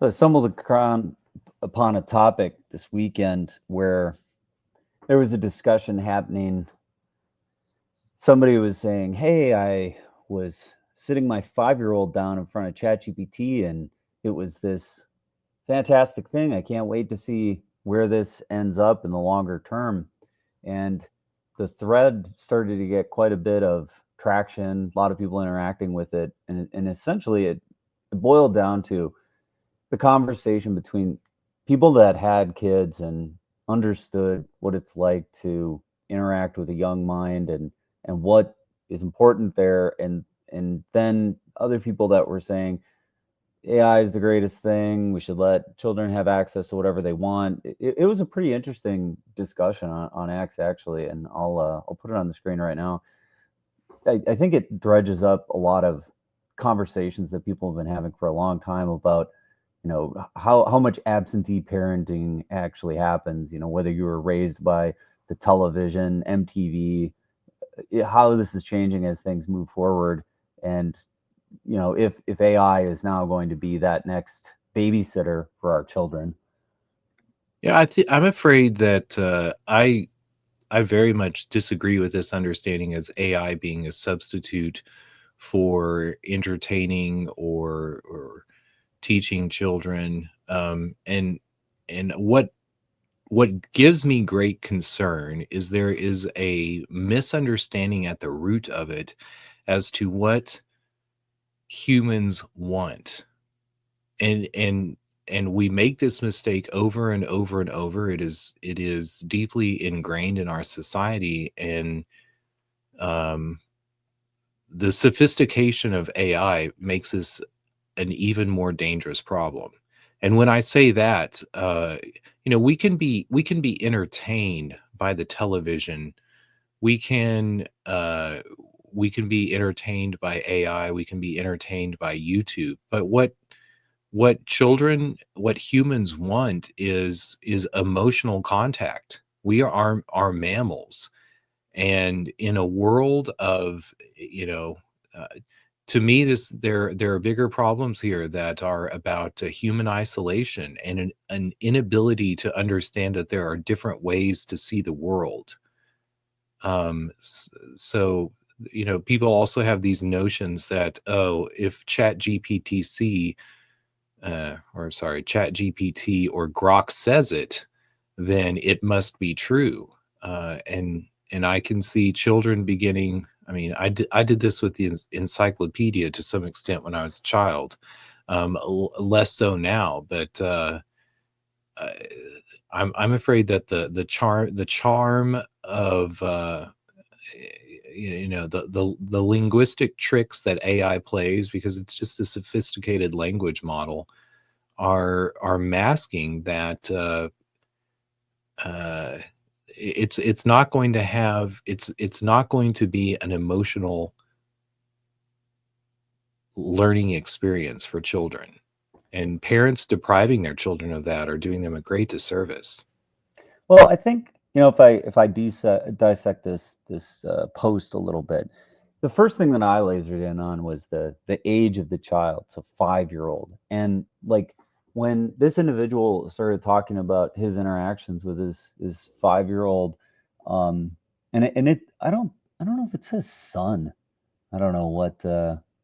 I stumbled upon a topic this weekend where there was a discussion happening. Somebody was saying, "Hey, I was sitting my 5-year-old down in front of ChatGPT, and it was this fantastic thing. I can't wait to see where this ends up in the longer term." And the thread started to get quite a bit of traction, a lot of people interacting with it, and essentially it boiled down to the conversation between people that had kids and understood what it's like to interact with a young mind and what is important there, and then other people that were saying AI is the greatest thing. We should let children have access to whatever they want. It was a pretty interesting discussion on X actually, and I'll put it on the screen right now. I think it dredges up a lot of conversations that people have been having for a long time about, how much absentee parenting actually happens. Whether you were raised by the television, MTV, how this is changing as things move forward, and if AI is now going to be that next babysitter for our children. Yeah, I'm afraid that I very much disagree with this understanding as AI being a substitute for entertaining or teaching children. And what gives me great concern is there is a misunderstanding at the root of it as to what humans want. And we make this mistake over and over and over. It is deeply ingrained in our society, and um, the sophistication of AI makes this an even more dangerous problem. And when I say that, we can be entertained by the television. We can we can be entertained by AI. We can be entertained by YouTube. But what humans want is emotional contact. We are mammals, and in a world of uh, to me, there are bigger problems here that are about human isolation and an inability to understand that there are different ways to see the world. So people also have these notions that, oh, if Chat GPT or Grok says it, then it must be true. And I can see children beginning. I mean, I did this with the encyclopedia to some extent when I was a child. Less so now, but uh, I'm afraid that the charm of the linguistic tricks that AI plays, because it's just a sophisticated language model, are masking that uh, it's not going to have it's not going to be an emotional learning experience for children, and parents depriving their children of that are doing them a great disservice. Well, I think if I dissect this post a little bit, the first thing that I lasered in on was the age of the child, so 5-year-old, and like when this individual started talking about his interactions with his 5-year-old, um, and I don't know if it says son. I don't know what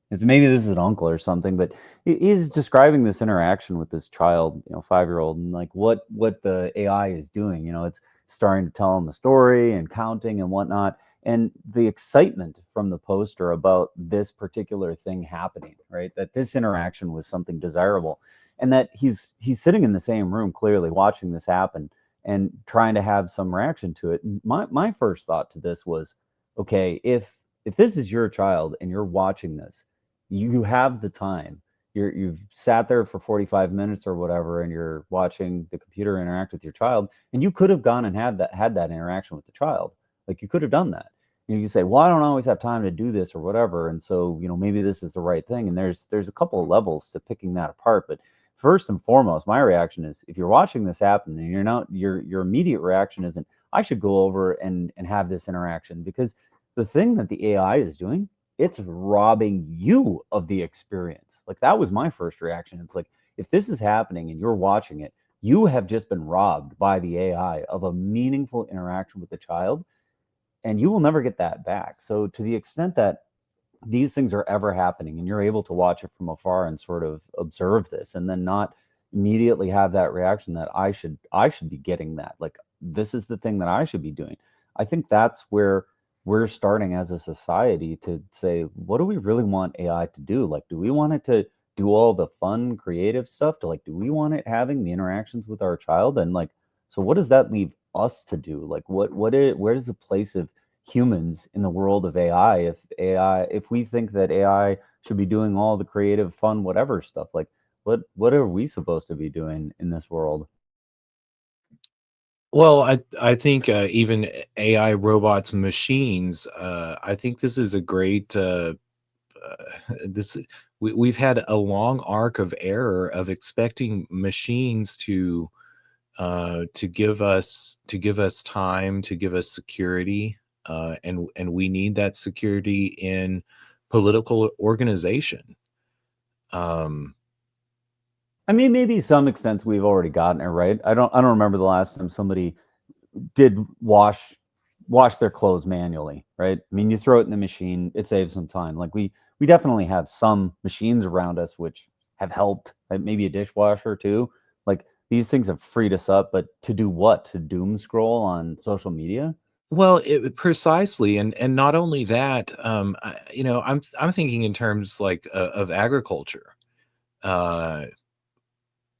maybe this is an uncle or something, but he's describing this interaction with this child, 5-year-old, and like what the AI is doing. It's starting to tell him a story and counting and whatnot, and the excitement from the poster about this particular thing happening, right? That this interaction was something desirable, and that he's sitting in the same room, clearly watching this happen and trying to have some reaction to it. And my first thought to this was, okay, if this is your child and you're watching this, you have the time. You've sat there for 45 minutes or whatever, and you're watching the computer interact with your child, and you could have gone and had that interaction with the child. Like, you could have done that. You can say, well, I don't always have time to do this or whatever, and so maybe this is the right thing. And there's a couple of levels to picking that apart, but first and foremost, my reaction is, if you're watching this happen and you're not, your immediate reaction isn't, I should go over and have this interaction, because the thing that the AI is doing, it's robbing you of the experience. Like, that was my first reaction. It's like, if this is happening and you're watching it, you have just been robbed by the AI of a meaningful interaction with the child, and you will never get that back. So to the extent that these things are ever happening and you're able to watch it from afar and sort of observe this and then not immediately have that reaction that I should be getting that, like, this is the thing that I should be doing. I think that's where we're starting as a society to say, what do we really want AI to do? Like, do we want it to do all the fun creative stuff, to, like, do we want it having the interactions with our child? And, like, so what does that leave us to do? Like, where is the place of humans in the world of AI? If we think that AI should be doing all the creative, fun, whatever stuff, like, what are we supposed to be doing in this world? Well, I think even AI robots, machines. I think this is a great. This we've had a long arc of error of expecting machines to give us time, to give us security, and we need that security in political organization. Um, I mean, maybe some extent we've already gotten it right. I don't remember the last time somebody did wash their clothes manually, right? I mean, you throw it in the machine, it saves some time. Like, we definitely have some machines around us which have helped, right? Maybe a dishwasher too. Like, these things have freed us up, but to do what? To doom scroll on social media? well, precisely, and not only that, I'm thinking in terms like of agriculture. Uh,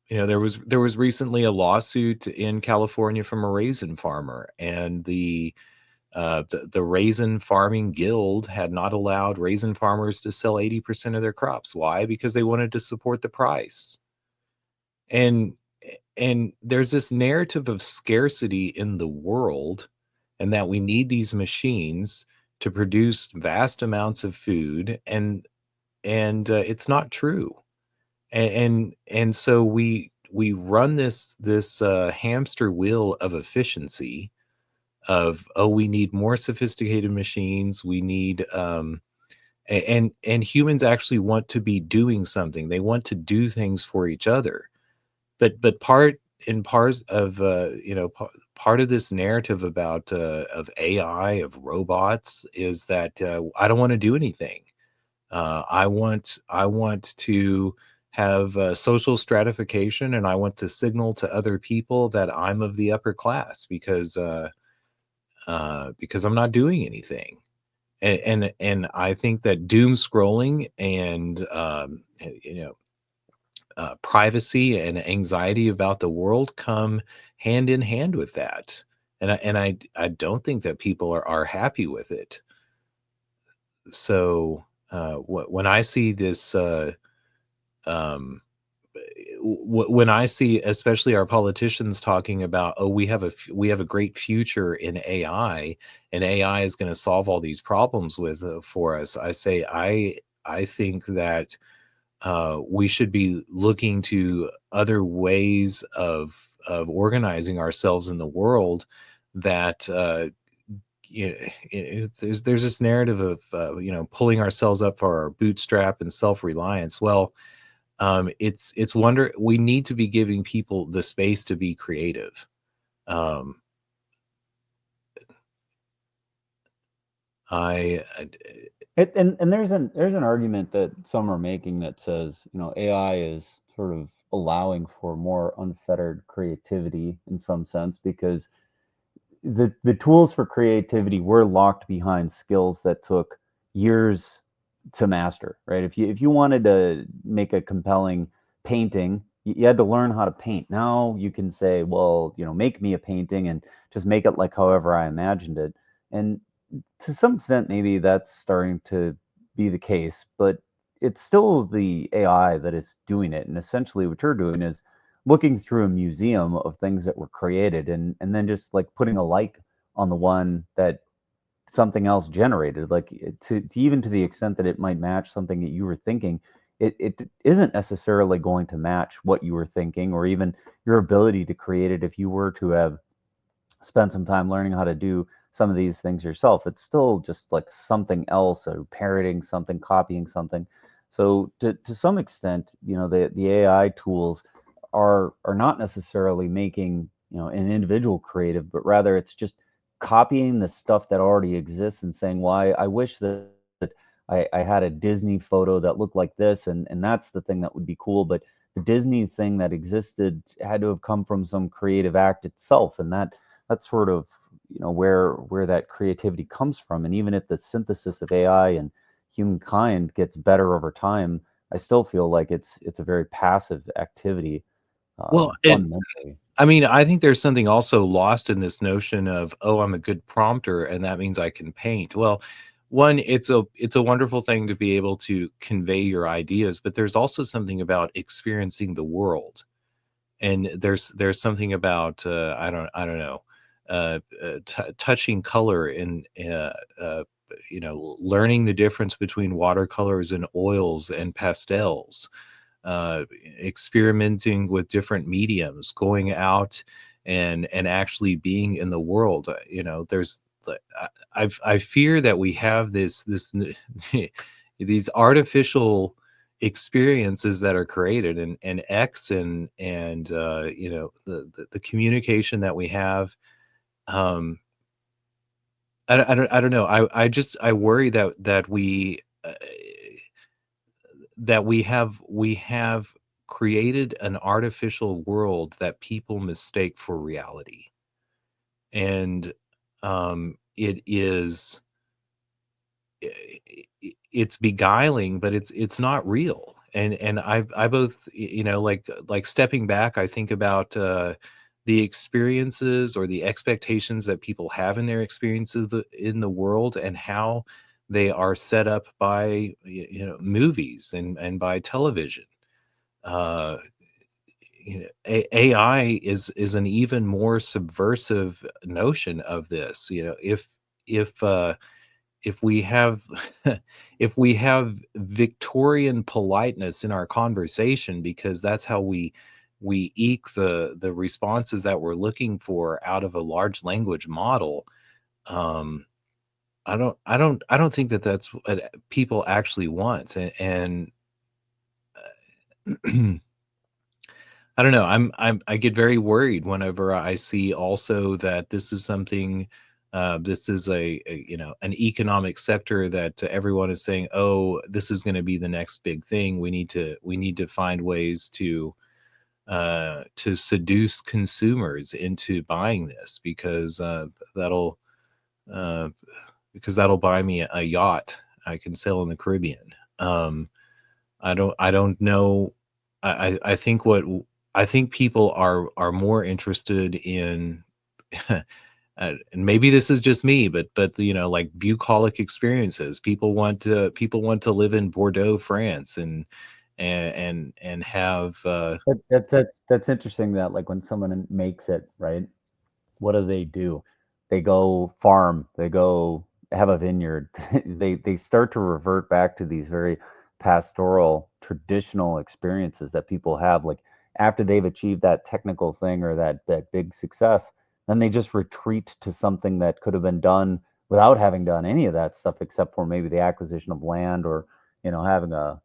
there was recently a lawsuit in California from a raisin farmer, and the raisin farming guild had not allowed raisin farmers to sell 80% of their crops. Why? Because they wanted to support the price. And and there's this narrative of scarcity in the world, and that we need these machines to produce vast amounts of food, and it's not true. And so we run this hamster wheel of efficiency of, oh, we need more sophisticated machines, we need and humans actually want to be doing something, they want to do things for each other. But part of part of this narrative about of AI, of robots, is that I don't want to do anything. I want to have social stratification, and I want to signal to other people that I'm of the upper class because I'm not doing anything. And I think that doom scrolling and privacy and anxiety about the world come hand in hand with that. And I don't think that people are happy with it. So when I see this, um, when I see, especially our politicians talking about, oh, we have a great future in AI, and AI is going to solve all these problems with for us, I say I think that we should be looking to other ways of organizing ourselves in the world that there's this narrative of pulling ourselves up for our bootstrap and self-reliance. Well, it's wonder we need to be giving people the space to be creative. um I And there's an argument that some are making that says, AI is sort of allowing for more unfettered creativity in some sense, because the tools for creativity were locked behind skills that took years to master, right? If you wanted to make a compelling painting, you had to learn how to paint. Now you can say, well, make me a painting and just make it like however I imagined it. And to some extent, maybe that's starting to be the case, but it's still the AI that is doing it. And essentially, what you're doing is looking through a museum of things that were created, and then just like putting a like on the one that something else generated, like, to even to the extent that it might match something that you were thinking. It isn't necessarily going to match what you were thinking, or even your ability to create it if you were to have spend some time learning how to do some of these things yourself. It's still just like something else, or parroting something, copying something. So to some extent, the AI tools are not necessarily making, an individual creative, but rather it's just copying the stuff that already exists and saying, "Why I wish that I had a Disney photo that looked like this, and that's the thing that would be cool." But the Disney thing that existed had to have come from some creative act itself, and that's sort of, where that creativity comes from. And even if the synthesis of AI and humankind gets better over time, I still feel like it's a very passive activity, Well, and fundamentally. I mean, I think there's something also lost in this notion of, "Oh, I'm a good prompter, and that means I can paint." Well, one, it's a wonderful thing to be able to convey your ideas, but there's also something about experiencing the world, and there's something about, I don't know, touching color and, learning the difference between watercolors and oils and pastels, experimenting with different mediums, going out and actually being in the world. There's I fear that we have these artificial experiences that are created, and X and the communication that we have. um I don't know. I worry that we have created an artificial world that people mistake for reality. And it is it's beguiling, but it's not real. And I both, like stepping back, I think about the experiences or the expectations that people have in their experiences in the world, and how they are set up by movies and by television. uh AI is an even more subversive notion of this. If if we have if we have Victorian politeness in our conversation, because that's how we eke the responses that we're looking for out of a large language model. um I don't think that that's what people actually want. And I don't know. I get very worried whenever I see also that this is something. This is an economic sector that everyone is saying, "Oh, this is going to be the next big thing. We need to find ways to seduce consumers into buying this, that'll uh, because that'll buy me a yacht I can sail in the Caribbean." I don't know. I think people are more interested in, and maybe this is just me, but like bucolic experiences. People want to live in Bordeaux, France, and have That's interesting that, like, when someone makes it, right? What do? They go farm, they go have a vineyard. They start to revert back to these very pastoral, traditional experiences that people have. Like, after they've achieved that technical thing or that big success, then they just retreat to something that could have been done without having done any of that stuff, except for maybe the acquisition of land, or having a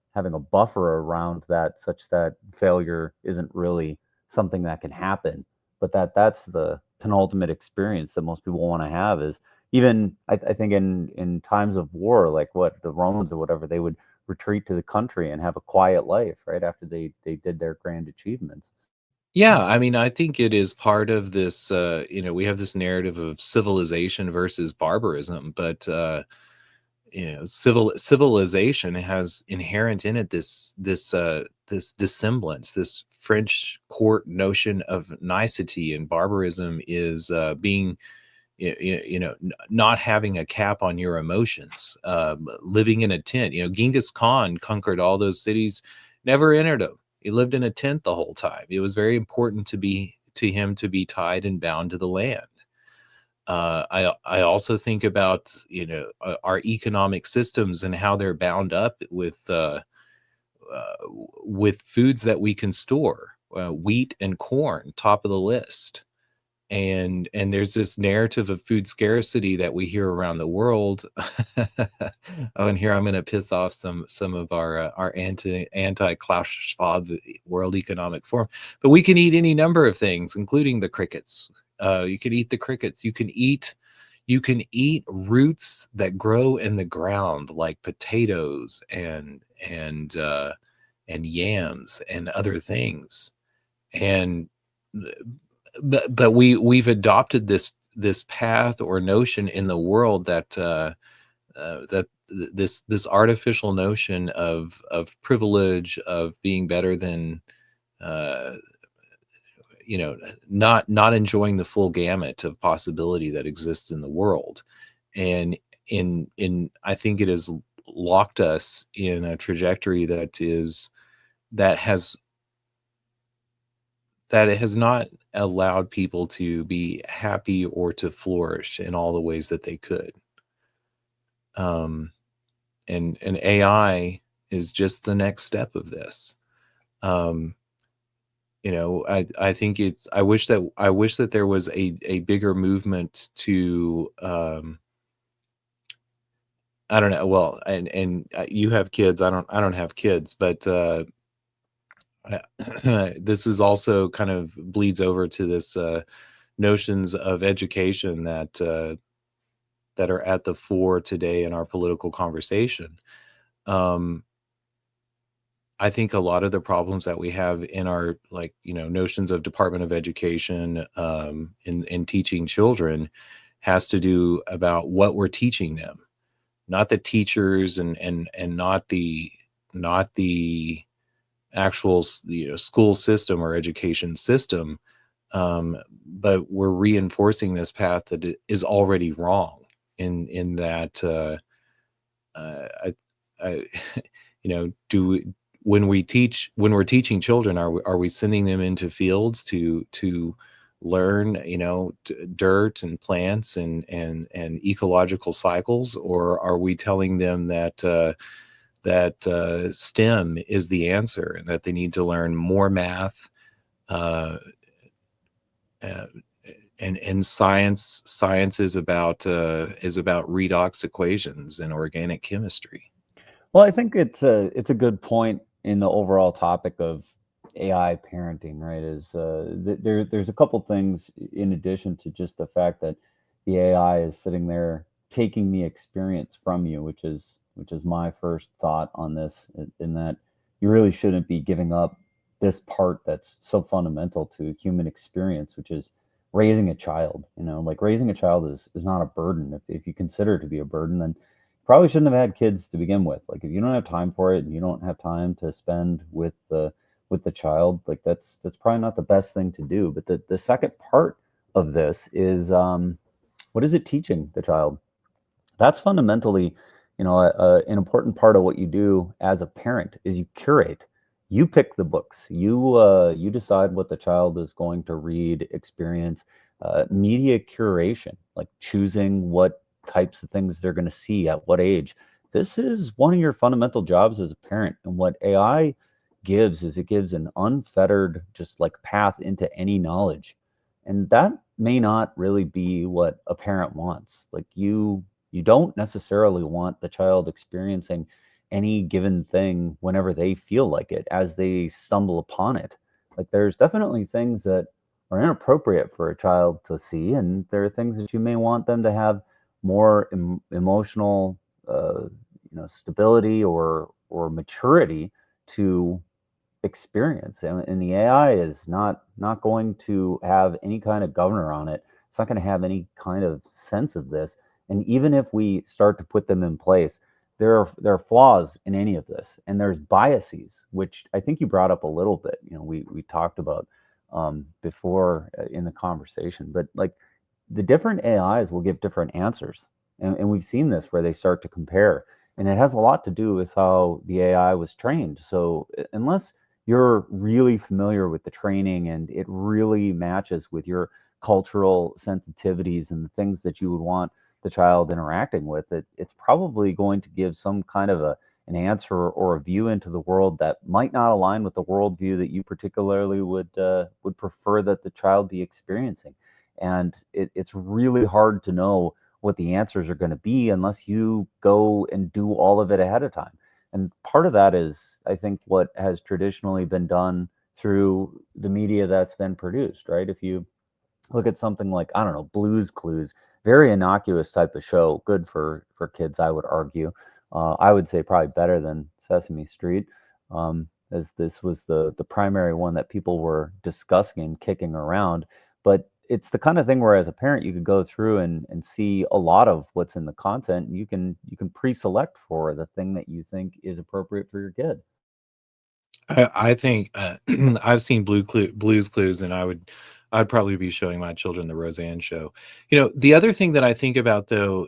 buffer around that, such that failure isn't really something that can happen. But that's the penultimate experience that most people want to have. Is even, I think, in times of war, like what the Romans or whatever, they would retreat to the country and have a quiet life right after they did their grand achievements. Yeah, I mean, I think it is part of this. We have this narrative of civilization versus barbarism, but civilization has inherent in it this dissemblance, this French court notion of nicety, and barbarism is being not having a cap on your emotions, living in a tent. Genghis Khan conquered all those cities, never entered them. He lived in a tent the whole time. It was very important to him to be tied and bound to the land. I also think about our economic systems and how they're bound up with foods that we can store. Wheat and corn, top of the list. and there's this narrative of food scarcity that we hear around the world. Oh, and here I'm going to piss off some of our anti Klaus Schwab World Economic Forum, but we can eat any number of things, including the crickets. You can eat the crickets. You can eat roots that grow in the ground, like potatoes and yams and other things. And but we've adopted this path or notion in the world that this artificial notion of privilege, of being better than uh, not enjoying the full gamut of possibility that exists in the world. And in I think it has locked us in a trajectory that has that it has not allowed people to be happy or to flourish in all the ways that they could. Um, and AI is just the next step of this. Um, I think I wish that there was a bigger movement to I don't know. Well, and you have kids. I don't have kids, but this is also kind of bleeds over to this notions of education that are at the fore today in our political conversation. Um, I think a lot of the problems that we have in our, like, notions of Department of Education, in teaching children, has to do about what we're teaching them, not the teachers, and not the actual school system or education system, but we're reinforcing this path that is already wrong. In that, I, I, do we, when we're teaching children, are we sending them into fields to learn, dirt and plants and ecological cycles, or are we telling them that STEM is the answer, and that they need to learn more math, uh, uh, and science? Science is about redox equations and organic chemistry. Well, I think it's a good point in the overall topic of AI parenting, right? Is there's a couple things in addition to just the fact that the AI is sitting there taking the experience from you, which is my first thought on this, in that you really shouldn't be giving up this part that's so fundamental to human experience, which is raising a child. Like, raising a child is not a burden. If you consider it to be a burden, then probably shouldn't have had kids to begin with. Like, if you don't have time for it and you don't have time to spend with the child, like, that's probably not the best thing to do. But the second part of this is, what is it teaching the child? That's fundamentally, an important part of what you do as a parent is you curate. You pick the books. You decide what the child is going to read, experience. Media curation, like choosing what types of things they're going to see at what age. This is one of your fundamental jobs as a parent. And what AI gives is, it gives an unfettered, just like, path into any knowledge. And that may not really be what a parent wants. Like, you don't necessarily want the child experiencing any given thing whenever they feel like it, as they stumble upon it. Like, there's definitely things that are inappropriate for a child to see, and there are things that you may want them to have more emotional, stability or maturity to experience. And the AI is not going to have any kind of governor on it. It's not going to have any kind of sense of this. And even if we start to put them in place, there are flaws in any of this, and there's biases, which I think you brought up a little bit. We talked about before, in the conversation. But, like, the different AIs will give different answers, and we've seen this where they start to compare, and it has a lot to do with how the AI was trained. So, unless you're really familiar with the training and it really matches with your cultural sensitivities and the things that you would want the child interacting with, it's probably going to give some kind of an answer or a view into the world that might not align with the worldview that you particularly would prefer that the child be experiencing. and it's really hard to know what the answers are going to be unless you go and do all of it ahead of time. And part of that is, I think, what has traditionally been done through the media that's been produced, right? If you look at something like, I don't know, Blues Clues, very innocuous type of show, good for kids, I would argue. I would say probably better than Sesame Street, as this was the primary one that people were discussing and kicking around. But it's the kind of thing where, as a parent, you could go through and see a lot of what's in the content. And you can pre-select for the thing that you think is appropriate for your kid. I think I've seen Blues Clues, and I'd probably be showing my children the Roseanne show. The other thing that I think about, though,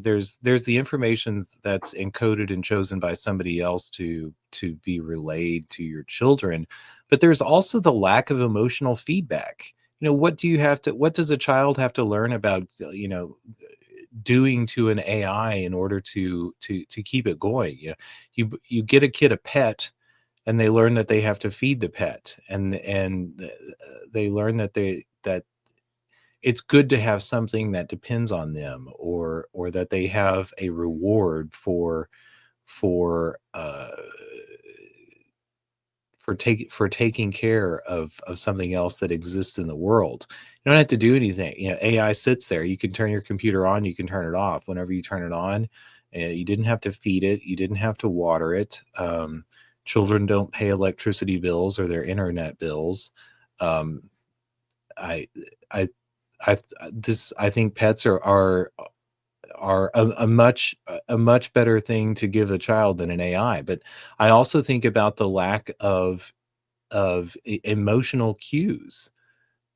there's the information that's encoded and chosen by somebody else to be relayed to your children, but there's also the lack of emotional feedback. What does a child have to learn about, doing to an AI in order to keep it going? You get a kid a pet, and they learn that they have to feed the pet, and they learn that it's good to have something that depends on them, or that they have a reward for taking care of something else that exists in the world. You don't have to do anything. AI sits there. You can turn your computer on, you can turn it off whenever you turn it on. You didn't have to feed it, you didn't have to water it. Children don't pay electricity bills or their internet bills. Um, I I I think pets are a much better thing to give a child than an AI. But I also think about the lack of emotional cues.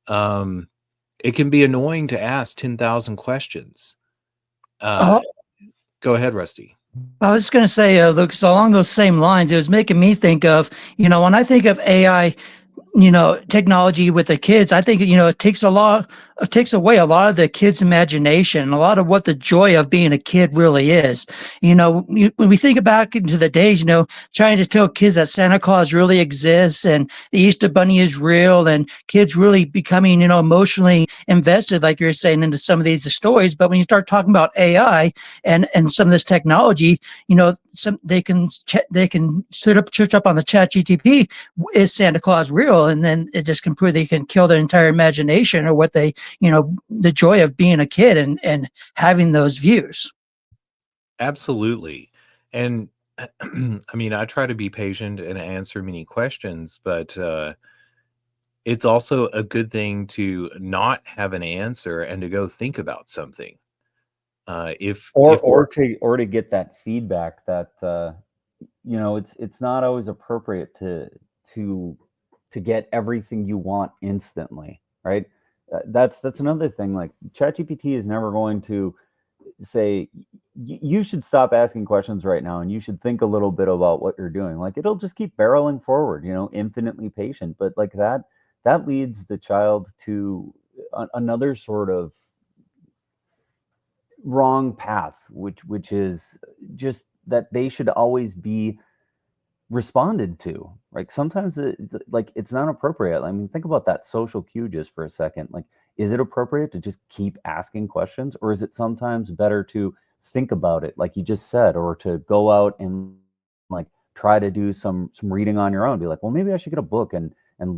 Um, it can be annoying to ask 10,000 questions. Uh, Oh, Go ahead, Rusty. I was going to say, Lucas, along those same lines, it was making me think of, when I think of AI, technology with the kids, I think, it takes away a lot of the kids' imagination, a lot of what the joy of being a kid really is. When we think back into the days, trying to tell kids that Santa Claus really exists and the Easter Bunny is real, and kids really becoming, emotionally invested, like you're saying, into some of these stories. But when you start talking about AI and some of this technology, they can search up on the chat GTP, is Santa Claus real? And then it just can prove they can kill their entire imagination, or what they, the joy of being a kid and having those views. Absolutely. And I mean, I try to be patient and answer many questions, but it's also a good thing to not have an answer and to go think about something. If Or to get that feedback that it's not always appropriate to to get everything you want instantly, right? That's another thing. Like, ChatGPT is never going to say, you should stop asking questions right now and you should think a little bit about what you're doing. Like, it'll just keep barreling forward, infinitely patient. But like that leads the child to another sort of wrong path, which is just that they should always be responded to. Like, sometimes like, it's not appropriate. I mean, think about that social cue just for a second. Like, is it appropriate to just keep asking questions, or is it sometimes better to think about it, like you just said, or to go out and, like, try to do some reading on your own, be like, well, maybe I should get a book and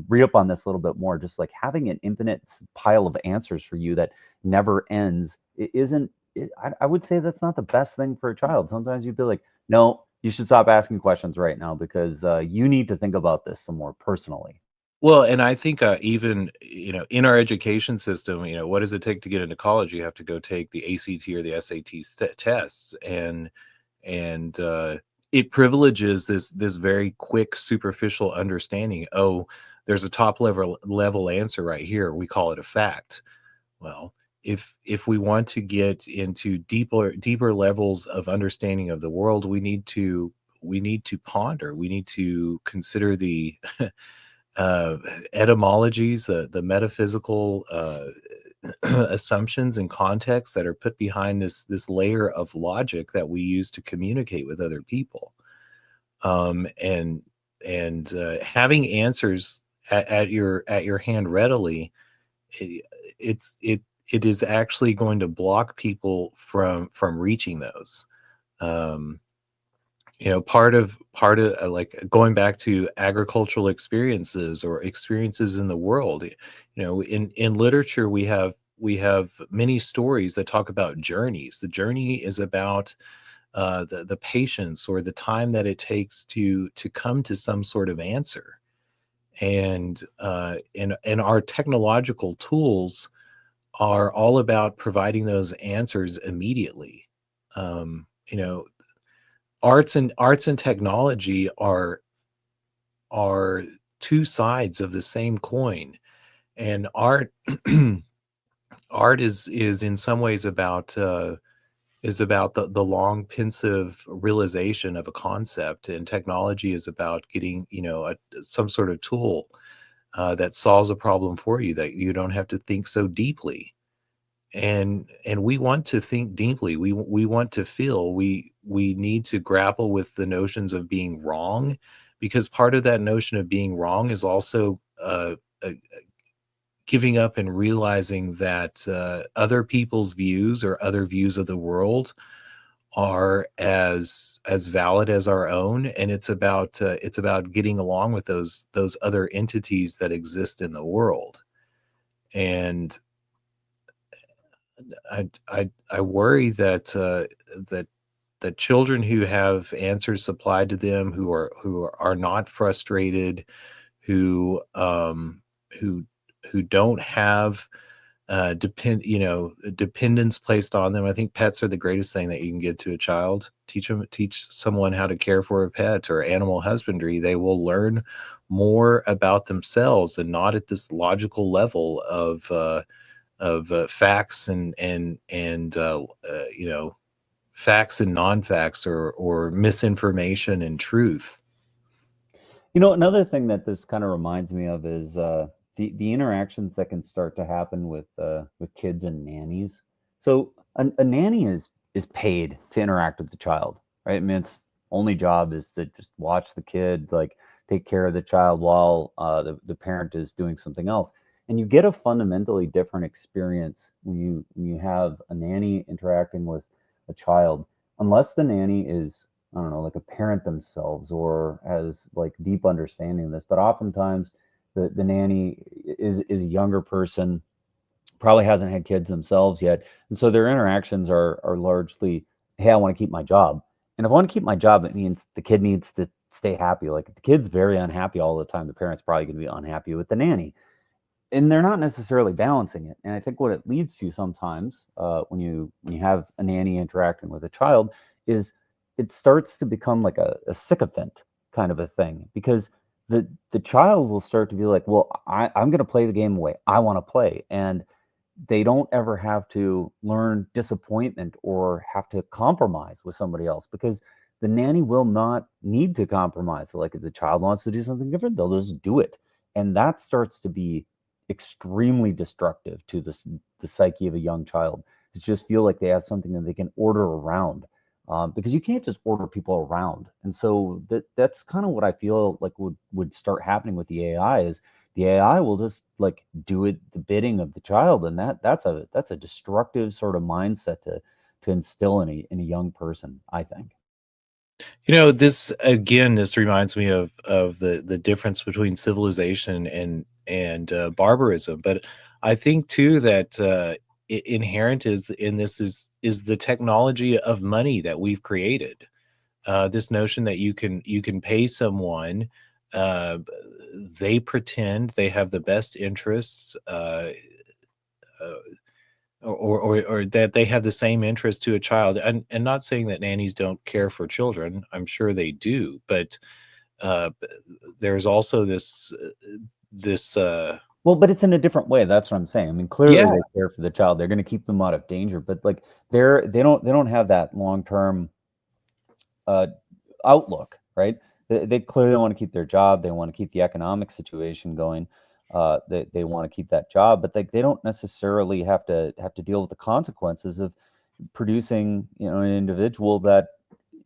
read up on this a little bit more. Just like having an infinite pile of answers for you that never ends, it isn't I would say that's not the best thing for a child. Sometimes you'd be like, no, you should stop asking questions right now, because you need to think about this some more personally. Well, and I think, even, in our education system, what does it take to get into college? You have to go take the ACT or the SAT tests, and it privileges this very quick, superficial understanding. Oh, there's a top level answer right here. We call it a fact. Well, if we want to get into deeper levels of understanding of the world, we need to ponder. We need to consider the uh, etymologies, the metaphysical assumptions and contexts that are put behind this layer of logic that we use to communicate with other people. And having answers at your hand readily, eh, it is actually going to block people from reaching those. Um, part of like going back to agricultural experiences or experiences in the world. In literature, we have many stories that talk about journeys. The journey is about the patience or the time that it takes to come to some sort of answer. And our technological tools are all about providing those answers immediately. You know, arts and technology are two sides of the same coin. And art is in some ways about the long pensive realization of a concept, and technology is about getting some sort of tool that solves a problem for you, that you don't have to think so deeply. And we want to think deeply. We want to feel. We need to grapple with the notions of being wrong, because part of that notion of being wrong is also giving up and realizing that other people's views or other views of the world are as valid as our own. And it's about getting along with those other entities that exist in the world. And I worry that children who have answers supplied to them, who are not frustrated, who who who don't have dependence placed on them. I think pets are the greatest thing that you can give to a child. Teach someone how to care for a pet or animal husbandry. They will learn more about themselves, and not at this logical level of facts and facts and non-facts, or misinformation and truth. Another thing that this kind of reminds me of is the interactions that can start to happen with kids and nannies. So a nanny is paid to interact with the child, right? I mean, its only job is to just watch the kid, like take care of the child while the parent is doing something else. And you get a fundamentally different experience when you have a nanny interacting with a child, unless the nanny is, I don't know, like a parent themselves or has like deep understanding of this. But oftentimes the nanny is a younger person, probably hasn't had kids themselves yet. And so their interactions are largely, hey, I want to keep my job. And if I want to keep my job, it means the kid needs to stay happy. Like if the kid's very unhappy all the time, the parent's probably going to be unhappy with the nanny, and they're not necessarily balancing it. And I think what it leads to sometimes, when you have a nanny interacting with a child, is it starts to become like a sycophant kind of a thing, because the child will start to be like, well, I'm going to play the game the way I want to play, and they don't ever have to learn disappointment or have to compromise with somebody else, because the nanny will not need to compromise. Like if the child wants to do something different, they'll just do it. And that starts to be extremely destructive to the psyche of a young child, to just feel like they have something that they can order around, because you can't just order people around. And so that's kind of what I feel like would start happening with the AI, is the AI will just like do it the bidding of the child, and that's a destructive sort of mindset to instill in a young person, I think. This reminds me of the difference between civilization and barbarism. But I think too that inherent is in this is the technology of money that we've created. This notion that you can pay someone, uh, they pretend they have the best interests, uh, or that they have the same interest to a child. And not saying that nannies don't care for children, I'm sure they do, but b there's also this. Well, but it's in a different way. That's what I'm saying. I mean, clearly Yeah, they care for the child. They're going to keep them out of danger, but like they don't have that long term uh, outlook, right? They clearly want to keep their job. They want to keep the economic situation going. They want to keep that job, but they don't necessarily have to deal with the consequences of producing, an individual that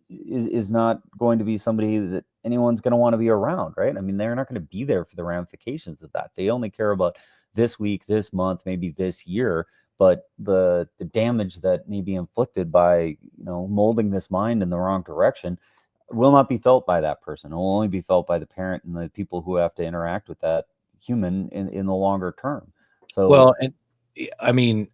is not going to be somebody that anyone's going to want to be around, right? I mean, they're not going to be there for the ramifications of that. They only care about this week, this month, maybe this year, but the damage that may be inflicted by molding this mind in the wrong direction will not be felt by that person. It will only be felt by the parent and the people who have to interact with that human in the longer term. So Well, and I mean,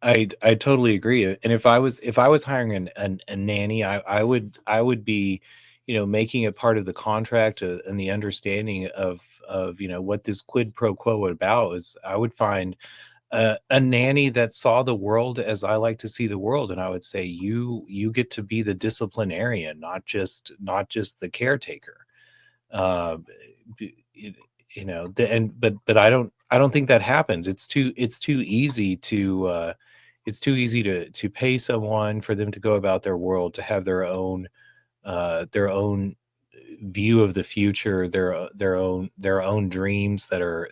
I totally agree. And if I was hiring a nanny, I would be, making it part of the contract, and the understanding of what this quid pro quo about is. I would find a nanny that saw the world as I like to see the world, and I would say you get to be the disciplinarian, not just the caretaker. Uh, b- y- but I don't think that happens. It's too easy to pay someone for them to go about their world, to have their own view of the future, their own dreams that are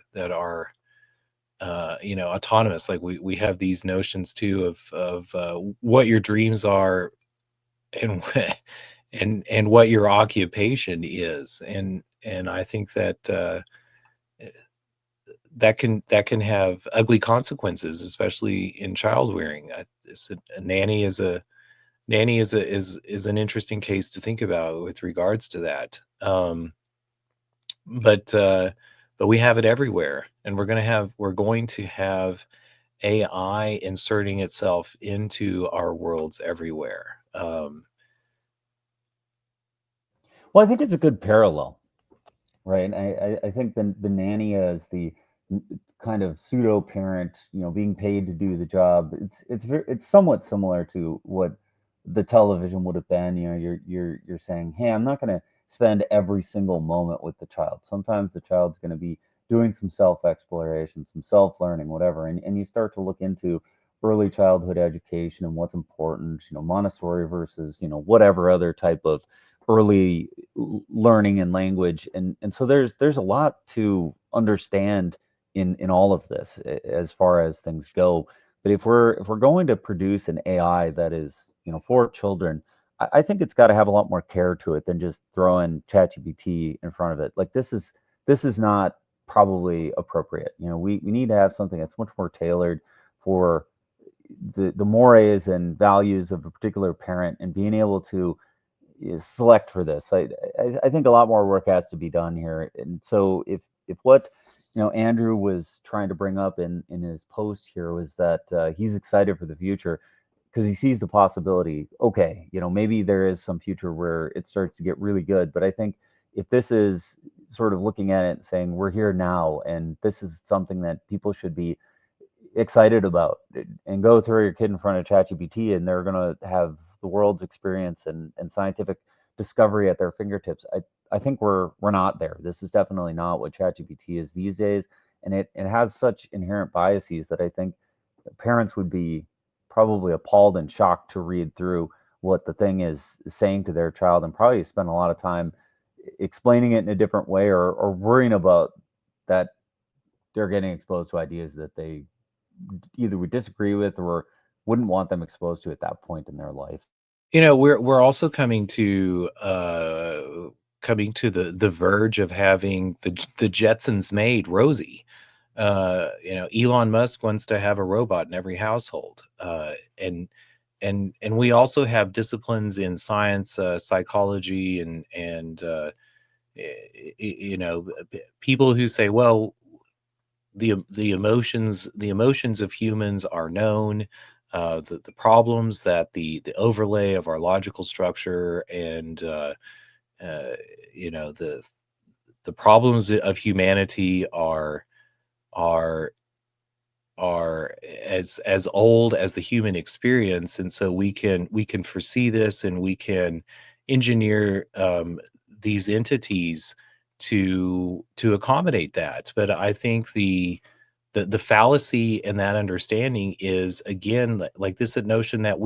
autonomous. Like we have these notions too of what your dreams are, and what your occupation is, and I think that that can have ugly consequences, especially in child rearing. A nanny is an interesting case to think about with regards to that. But we have it everywhere, and we're going to have AI inserting itself into our worlds everywhere. well, I think it's a good parallel, right? I think the nanny as the kind of pseudo parent, being paid to do the job. It's somewhat similar to what the television would have been. You're saying, hey, I'm not going to spend every single moment with the child. Sometimes the child's going to be doing some self exploration, some self learning, whatever, and you start to look into early childhood education and what's important. Montessori versus whatever other type of early learning and language, and so there's a lot to understand in all of this, as far as things go. But if we're going to produce an AI that is for children, I think it's got to have a lot more care to it than just throwing ChatGPT in front of it. Like, this is not probably appropriate. We need to have something that's much more tailored for the mores and values of a particular parent, and being able to is select for this. I think a lot more work has to be done here. And so if what Andrew was trying to bring up in his post here was that he's excited for the future because he sees the possibility. Okay, maybe there is some future where it starts to get really good. But I think if this is sort of looking at it and saying we're here now, and this is something that people should be excited about, and go throw your kid in front of ChatGPT and they're going to have the world's experience and scientific discovery at their fingertips. I think we're not there. This is definitely not what ChatGPT is these days, and it has such inherent biases that I think parents would be probably appalled and shocked to read through what the thing is saying to their child, and probably spend a lot of time explaining it in a different way, or worrying about that they're getting exposed to ideas that they either would disagree with or wouldn't want them exposed to at that point in their life. We're also coming to the verge of having the Jetsons made, Rosie. Elon Musk wants to have a robot in every household, and we also have disciplines in science, psychology, and people who say, well, the emotions of humans are known. The problems that the overlay of our logical structure, and uh, you know the the problems of humanity are are as old as the human experience, and so we can foresee this, and we can engineer these entities to accommodate that. But I think the fallacy in that understanding is, again, like this notion that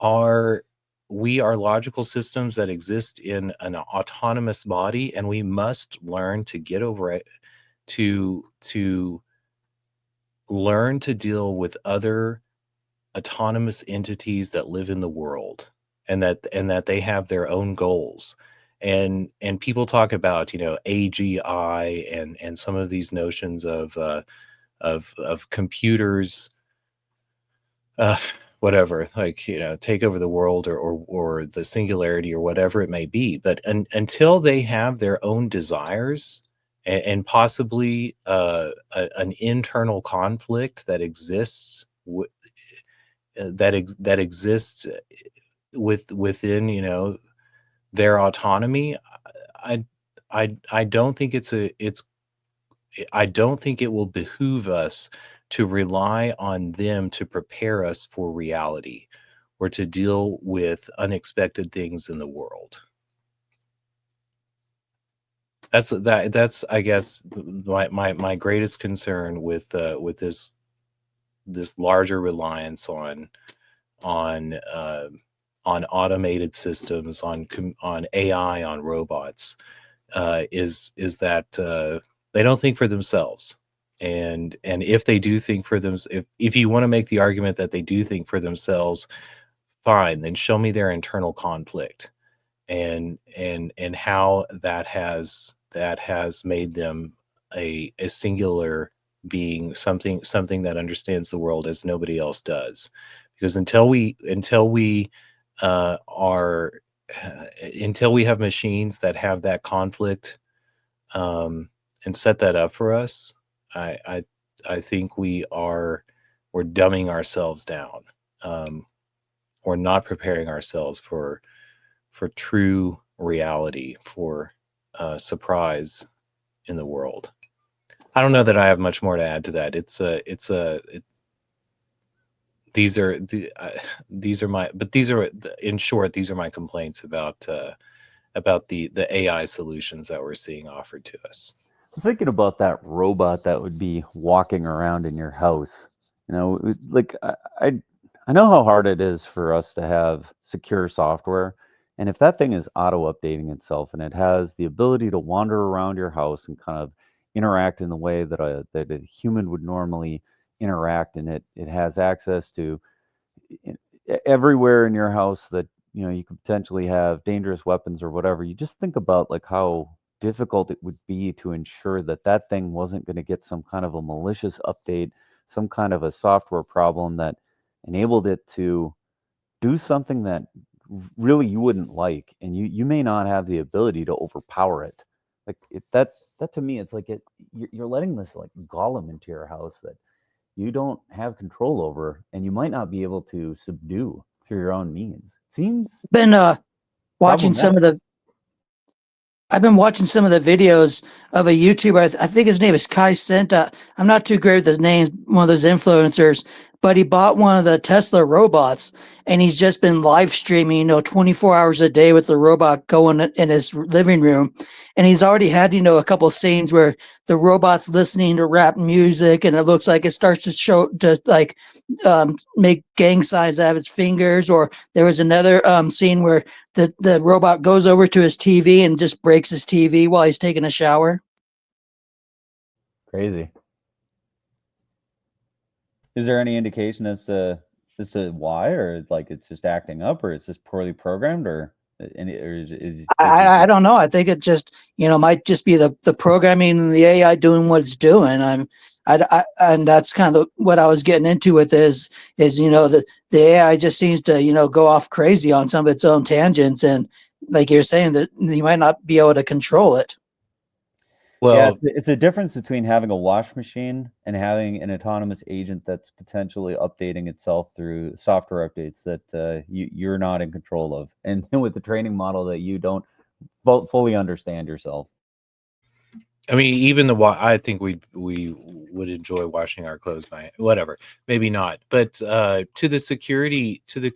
are we are logical systems that exist in an autonomous body, and we must learn to get over it, to learn to deal with other autonomous entities that live in the world, and that they have their own goals. and people talk about, you know, AGI and some of these notions of computers, uh, whatever, like, you know, take over the world, or the singularity, or whatever it may be. But until they have their own desires, and possibly an internal conflict that exists, that exists within, you know, their autonomy, I I don't think I don't think it will behoove us to rely on them to prepare us for reality, or to deal with unexpected things in the world. That's I guess my greatest concern with this larger reliance on uh, on automated systems, on AI, on robots, is that they don't think for themselves. And if they do think for them, if you want to make the argument that they do think for themselves, fine, then show me their internal conflict, and how that has made them a singular being, something that understands the world as nobody else does. Because until we are until we have machines that have that conflict, and set that up for us, I I I think we're dumbing ourselves down. Um, we're not preparing ourselves for true reality, for surprise in the world. I don't know that I have much more to add to that. These are these are my but these are in short, these are my complaints about the AI solutions that we're seeing offered to us. Thinking about that robot that would be walking around in your house, like I know how hard it is for us to have secure software, and if that thing is auto updating itself and it has the ability to wander around your house and kind of interact in the way that a human would normally interact, and it has access to e- everywhere in your house that you could potentially have dangerous weapons or whatever. You just think about like how difficult it would be to ensure that that thing wasn't going to get some kind of a malicious update, some kind of a software problem that enabled it to do something that really you wouldn't like, and you may not have the ability to overpower it. Like that to me, it's like you're letting this like golem into your house that you don't have control over, and you might not be able to subdue through your own means. Seems Been watching some of problematic. the I've been watching some of the videos of a YouTuber. I think his name is Kai Senta. I'm not too great with his names, one of those influencers, but he bought one of the Tesla robots and he's just been live streaming, 24 hours a day with the robot going in his living room. And he's already had, a couple of scenes where the robot's listening to rap music and it looks like it starts to show, to like, make gang signs out of its fingers. Or there was another scene where the robot goes over to his TV and just breaks his TV while he's taking a shower. Crazy. Is there any indication as to why, or like it's just acting up, or it's just poorly programmed, or any, or is he I just don't know. I think it just might just be the programming and the AI doing what it's doing. And that's kind of what I was getting into with is the AI just seems to go off crazy on some of its own tangents, and like you're saying that you might not be able to control it. Yeah, Well, it's a difference between having a wash machine and having an autonomous agent that's potentially updating itself through software updates that you're not in control of, and with the training model that you don't fully understand yourself. I mean, I think we would enjoy washing our clothes by whatever, maybe not, but to the security, to the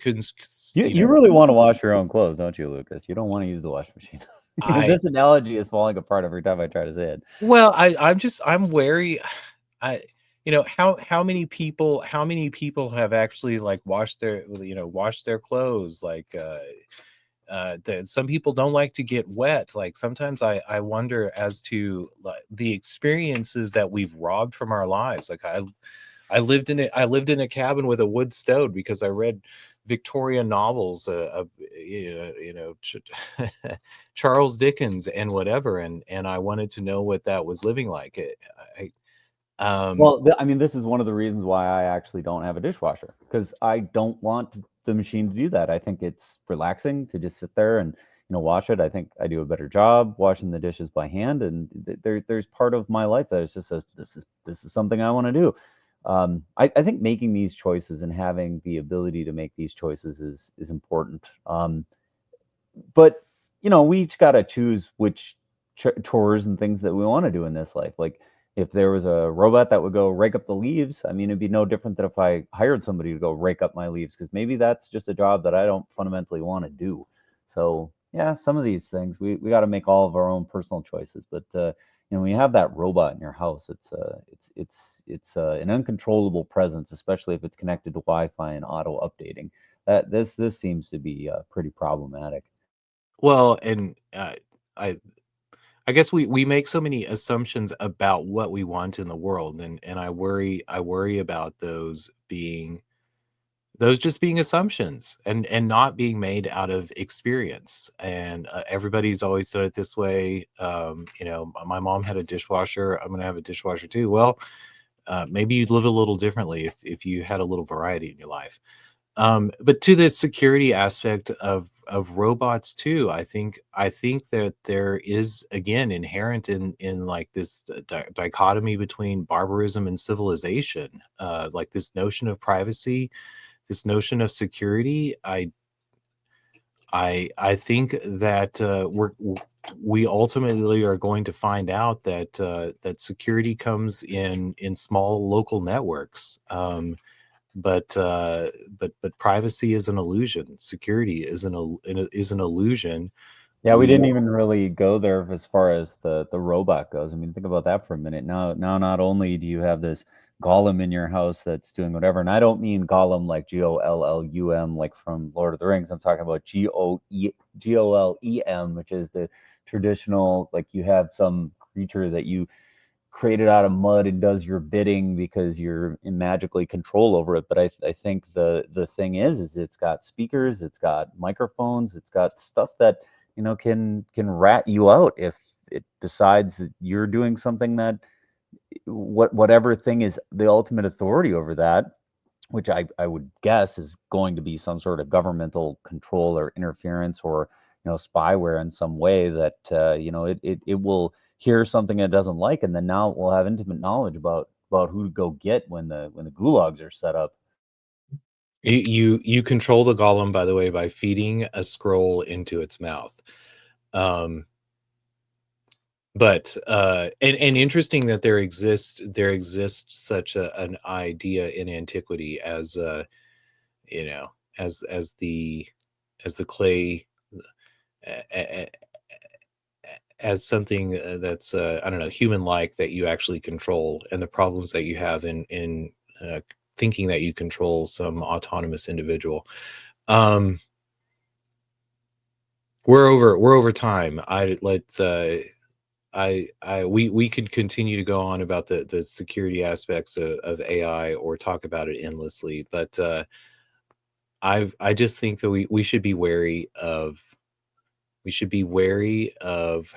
You really want to wash your own clothes, don't you, Lucas? You don't want to use the wash machine. I This analogy is falling apart every time I try to say it. well, I'm wary. I how many people have actually like washed their clothes, like some people don't like to get wet. Like sometimes I wonder as to like the experiences that we've robbed from our lives. Like I lived in a cabin with a wood stove because I read Victorian novels, Charles Dickens and whatever, and I wanted to know what that was living like. Well, I mean, this is one of the reasons why I actually don't have a dishwasher, because I don't want the machine to do that. I think it's relaxing to just sit there and wash it. I think I do a better job washing the dishes by hand, and there's part of my life that is just this is something I want to do. I think making these choices and having the ability to make these choices is important. But we each got to choose which chores and things that we want to do in this life. Like, if there was a robot that would go rake up the leaves, I mean, it'd be no different than if I hired somebody to go rake up my leaves, because maybe that's just a job that I don't fundamentally want to do. So yeah, some of these things we got to make all of our own personal choices. But when you have that robot in your house, it's an uncontrollable presence, especially if it's connected to Wi-Fi and auto updating. That this seems to be pretty problematic. Well, and I guess we make so many assumptions about what we want in the world, and I worry about those just being assumptions and not being made out of experience. And everybody's always done it this way. My mom had a dishwasher. I'm gonna have a dishwasher too. Well, maybe you'd live a little differently if you had a little variety in your life. But to the security aspect of robots too, I think that there is, again, inherent in like this dichotomy between barbarism and civilization, like this notion of privacy, this notion of security. I think that we ultimately are going to find out that that security comes in small local networks. But privacy is an illusion. Security is an illusion. Yeah, we didn't even really go there as far as the robot goes. I mean, think about that for a minute. Now, not only do you have this golem in your house that's doing whatever, and I don't mean golem like Gollum, like from Lord of the Rings. I'm talking about Golem, which is the traditional, like, you have some creature that you created out of mud and does your bidding because you're in magically control over it. But I think the thing is it's got speakers, it's got microphones, it's got stuff that can rat you out if it decides that you're doing something that whatever thing is the ultimate authority over that, which I would guess is going to be some sort of governmental control or interference, or spyware in some way that it will hear something it doesn't like, and then now we'll have intimate knowledge about who to go get when the gulags are set up. You control the golem, by the way, by feeding a scroll into its mouth. But and interesting that there exists such an idea in antiquity as as the clay, as something that's I don't know, human like, that you actually control, and the problems that you have in thinking that you control some autonomous individual. We're over time. We could continue to go on about the security aspects of AI, or talk about it endlessly, but I just think that we should be wary of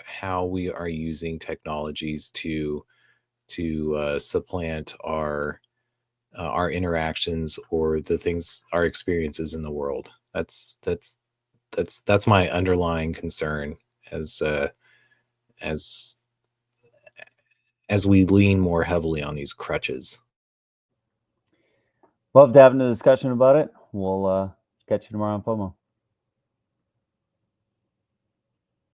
how we are using technologies to supplant our interactions, or the things, our experiences in the world. That's my underlying concern as as we lean more heavily on these crutches. Love to have a discussion about it. We'll catch you tomorrow on FOMO.